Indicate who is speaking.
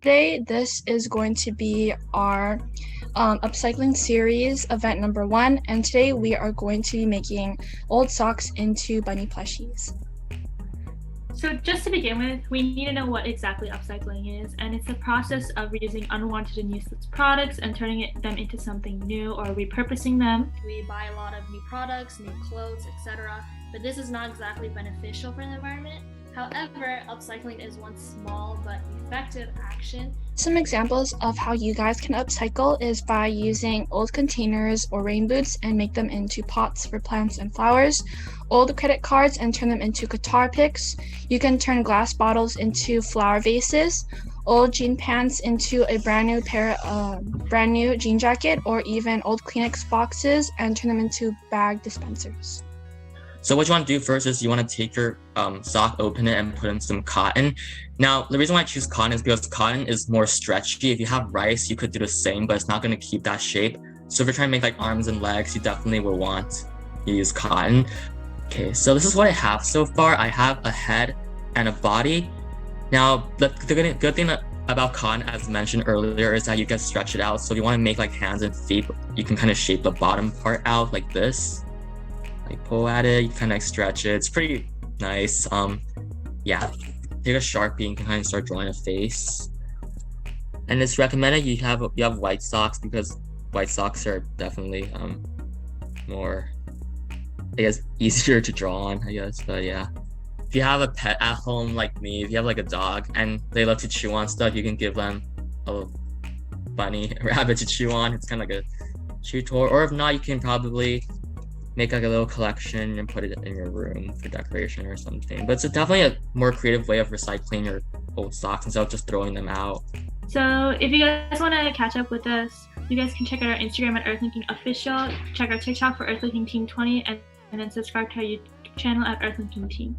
Speaker 1: Today, this is going to be our upcycling series, event number 1, and today we are going to be making old socks into bunny plushies.
Speaker 2: So just to begin with, we need to know what exactly upcycling is, and it's the process of reusing unwanted and useless products and turning them into something new or repurposing them.
Speaker 3: We buy a lot of new products, new clothes, etc., but this is not exactly beneficial for the environment. However, upcycling is one small but effective action.
Speaker 1: Some examples of how you guys can upcycle is by using old containers or rain boots and make them into pots for plants and flowers, old credit cards and turn them into guitar picks. You can turn glass bottles into flower vases, old jean pants into a brand new jean jacket, or even old Kleenex boxes and turn them into bag dispensers.
Speaker 4: So what you want to do first is you want to take your sock, open it, and put in some cotton. Now, the reason why I choose cotton is because cotton is more stretchy. If you have rice, you could do the same, but it's not going to keep that shape. So if you're trying to make like arms and legs, you definitely will want to use cotton. Okay, so this is what I have so far. I have a head and a body. Now, the good thing about cotton, as mentioned earlier, is that you can stretch it out. So if you want to make like hands and feet, you can kind of shape the bottom part out like this. Like pull at it, you kind of stretch it. It's pretty nice. Yeah, take a Sharpie and kind of start drawing a face. And it's recommended you have white socks because white socks are definitely more, I guess, easier to draw on, I guess. But yeah, if you have a pet at home like me, if you have like a dog and they love to chew on stuff, you can give them a bunny, a rabbit to chew on. It's kind of like a chew toy. Or if not, you can probably make like a little collection and put it in your room for decoration or something. But it's definitely a more creative way of recycling your old socks instead of just throwing them out.
Speaker 2: So if you guys want to catch up with us, you guys can check out our Instagram at Earthlinking Official, check our TikTok for Earthlinking Team 20, and then subscribe to our YouTube channel at Earthlinking Team.